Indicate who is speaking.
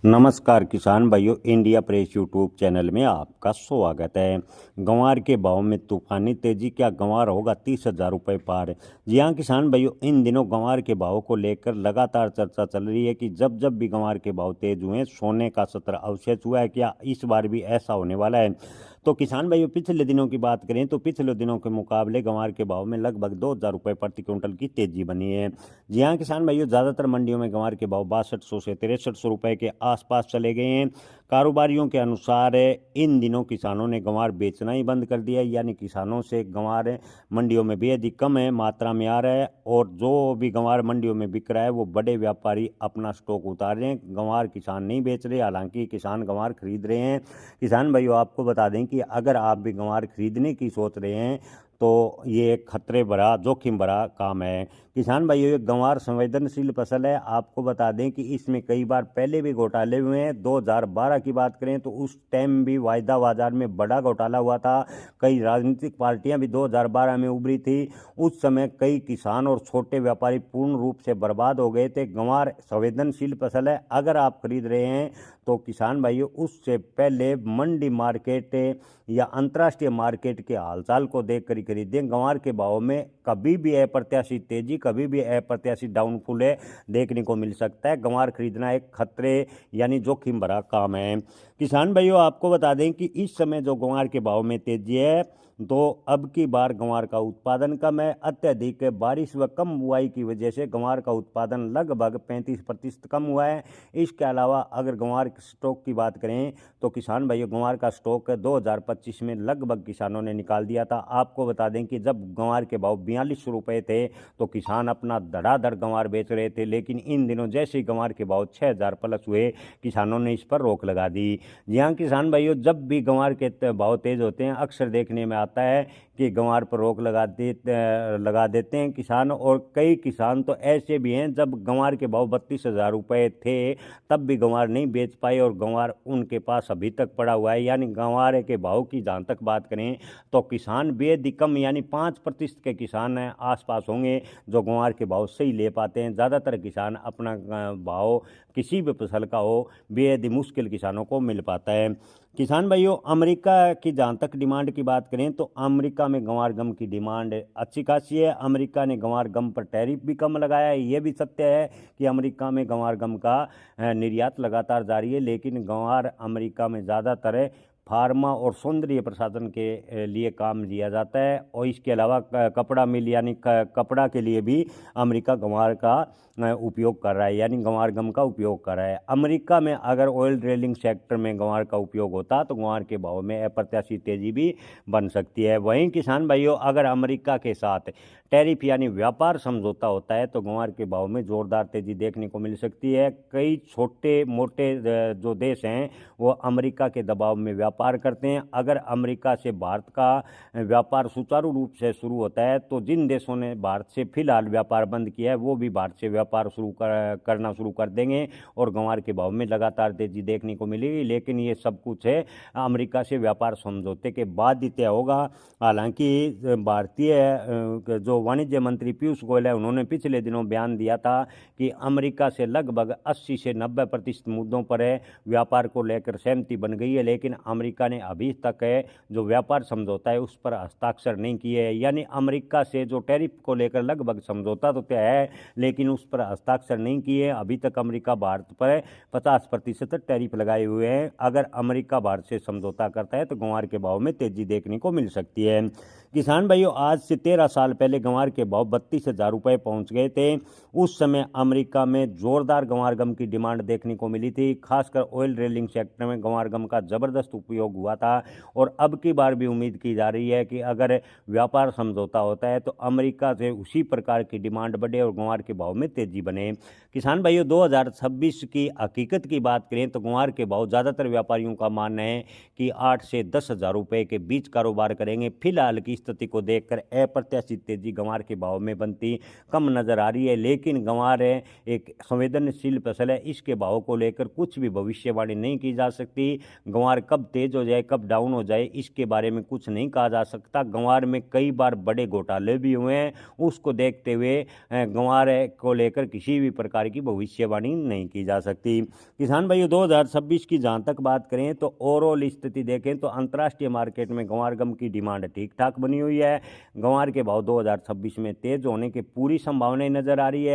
Speaker 1: नमस्कार किसान भाइयों, इंडिया प्रेस यूट्यूब चैनल में आपका स्वागत है। गंवार के भाव में तूफानी तेजी, क्या गंवार होगा 30,000 रुपये पार। जी हाँ किसान भाइयों, इन दिनों गंवार के भाव को लेकर लगातार चर्चा चल रही है कि जब जब भी गंवार के भाव तेज हुए, सोने का सत्र अवशेष हुआ है। क्या इस बार भी ऐसा होने वाला है? तो किसान भाइयों, पिछले दिनों की बात करें तो पिछले दिनों के मुकाबले गंवार के भाव में लगभग 2,000 रुपये प्रति क्विंटल की तेजी बनी है। जी हाँ किसान भाइयों, ज़्यादातर मंडियों में गंवार के भाव 6200 से 6300 रुपये के आसपास चले गए हैं। कारोबारियों के अनुसार इन दिनों किसानों ने गंवार बेचना ही बंद कर दिया है, यानी किसानों से गंवार मंडियों में बेहद ही कम है मात्रा में आ रहा है, और जो भी गंवार मंडियों में बिक रहा है वो बड़े व्यापारी अपना स्टॉक उतार रहे हैं। गंवार किसान नहीं बेच रहे, हालांकि किसान गंवार खरीद रहे हैं। किसान भाइयों, आपको बता दें कि अगर आप भी गंवार खरीदने की सोच रहे हैं तो ये एक खतरे भरा, जोखिम भरा काम है। किसान भाइयों, ये गंवार संवेदनशील फसल है। आपको बता दें कि इसमें कई बार पहले भी घोटाले हुए हैं। 2012 की बात करें तो उस टाइम भी वायदा बाजार में बड़ा घोटाला हुआ था। कई राजनीतिक पार्टियां भी 2012 में उभरी थी। उस समय कई किसान और छोटे व्यापारी पूर्ण रूप से बर्बाद हो गए थे। गंवार संवेदनशील फसल है। अगर आप खरीद रहे हैं तो किसान भाइयों, उससे पहले मंडी मार्केट या अंतर्राष्ट्रीय मार्केट के हालचाल को देख कर खरीदें। गंवार के भाव में कभी भी अप्रत्याशित तेजी, कभी भी अप्रत्याशित डाउनफॉल है देखने को मिल सकता है। गंवार खरीदना एक खतरे यानी जोखिम भरा काम है। किसान भाइयों, आपको बता दें कि इस समय जो गंवार के भाव में तेजी है, तो अब की बार गंवार का उत्पादन कम है। अत्यधिक बारिश व कम बुआई की वजह से गंवार का उत्पादन लगभग 35% कम हुआ है। इसके अलावा अगर गंवार स्टॉक की बात करें तो किसान भाइयों, गंवार का स्टॉक 2025 में लगभग किसानों ने निकाल दिया था। आपको बता दें कि जब गंवार के भाव 42 रुपये थे तो किसान अपना धड़ाधड़ गंवार बेच रहे थे, लेकिन इन दिनों जैसे ही गंवार के भाव 6,000 प्लस हुए, किसानों ने इस पर रोक लगा दी। जी हाँ किसान भाइयों, जब भी गंवार के भाव तेज होते हैं अक्सर देखने में आता है कि गंवार पर रोक लगा देते हैं किसान। और कई किसान तो ऐसे भी हैं जब गंवार के भाव 32,000 रुपये थे तब भी गंवार नहीं बेच पाए और गंवार उनके पास अभी तक पड़ा हुआ है। यानी गंवार के भाव की जहाँ तक बात करें तो किसान बेहद ही कम, यानी 5% के किसान आसपास होंगे जो गंवार के भाव सही ले पाते हैं। ज़्यादातर किसान अपना भाव किसी भी फसल का हो बेहद ही मुश्किल किसानों को मिल पाता है। किसान भाइयों, अमेरिका की जहाँ तक डिमांड की बात करें तो अमेरिका में गंवार गम की डिमांड अच्छी खासी है। अमेरिका ने गंवार गम पर टैरिफ भी कम लगाया है। ये भी सत्य है कि अमेरिका में गंवार गम का निर्यात लगातार जारी है, लेकिन गंवार अमेरिका में ज़्यादातर फार्मा और सौंदर्य प्रसाधन के लिए काम लिया जाता है। और इसके अलावा कपड़ा मिल यानी कपड़ा के लिए भी अमेरिका गंवार का उपयोग कर रहा है, यानी गंवार गम का उपयोग कर रहा है। अमेरिका में अगर ऑयल ड्रिलिंग सेक्टर में गंवार का उपयोग होता तो गंवार के भाव में अप्रत्याशित तेजी भी बन सकती है। वहीं किसान भाइयों, अगर अमेरिका के साथ टैरिफ यानी व्यापार समझौता होता है तो गंवार के भाव में जोरदार तेजी देखने को मिल सकती है। कई छोटे मोटे जो देश हैं वो अमेरिका के दबाव में व्यापार करते हैं। अगर अमेरिका से भारत का व्यापार सुचारू रूप से शुरू होता है तो जिन देशों ने भारत से फिलहाल व्यापार बंद किया है वो भी भारत से व्यापार करना शुरू कर देंगे और गंवार के भाव में लगातार तेजी देखने को मिलेगी। लेकिन ये सब कुछ है अमेरिका से व्यापार समझौते के बाद ही तय होगा। हालांकि भारतीय जो वाणिज्य मंत्री पीयूष गोयल है, उन्होंने पिछले दिनों बयान दिया था कि अमेरिका से लगभग 80 से 90% मुद्दों पर व्यापार को लेकर सहमति बन गई है, लेकिन अमेरिका ने अभी तक जो व्यापार समझौता है उस पर हस्ताक्षर नहीं किए हैं। यानी अमेरिका से जो टैरिफ को लेकर लगभग समझौता तो तय है लेकिन उस पर हस्ताक्षर नहीं किए। अभी तक अमेरिका भारत पर 50% टैरिफ लगाए हुए हैं। अगर अमेरिका भारत से समझौता करता है तो गंवार के भाव में तेजी देखने को मिल सकती है। किसान भाइयों, आज से 13 साल पहले गंवार के भाव 32,000 रुपये पहुंच गए थे। उस समय अमेरिका में जोरदार गंवार गम की डिमांड देखने को मिली थी। खासकर ऑयल ड्रिलिंग सेक्टर में गंवार गम का जबरदस्त उपयोग हुआ था और अब की बार भी उम्मीद की जा रही है कि अगर व्यापार समझौता होता है तो अमेरिका से उसी प्रकार की डिमांड बढ़े और गंवार के भाव में तेजी बने। किसान भाइयों, 2026 की हकीकत की बात करें तो गंवार के भाव ज़्यादातर व्यापारियों का मानना है कि 8 से 10,000 रुपये के बीच कारोबार करेंगे। फिलहाल की स्थिति को देखकर अप्रत्याशित तेजी गंवार के भाव में बनती कम नजर आ रही है, लेकिन गंवार एक संवेदनशील फसल है, इसके भाव को लेकर कुछ भी भविष्यवाणी नहीं की जा सकती। गंवार कब तेज हो जाए, कब डाउन हो जाए, इसके बारे में कुछ नहीं कहा जा सकता। गंवार में कई बार बड़े घोटाले भी हुए हैं, उसको देखते हुए गंवार को लेकर किसी भी प्रकार की भविष्यवाणी नहीं की जा सकती। किसान भाइयों 2026 की जहाँ तक बात करें तो ओवरऑल स्थिति देखें तो अंतर्राष्ट्रीय मार्केट में गंवार गम की डिमांड ठीक ठाक बनी हुई है। गंवार के भाव 2026 में तेज होने की पूरी संभावनाएं नजर आ रही है।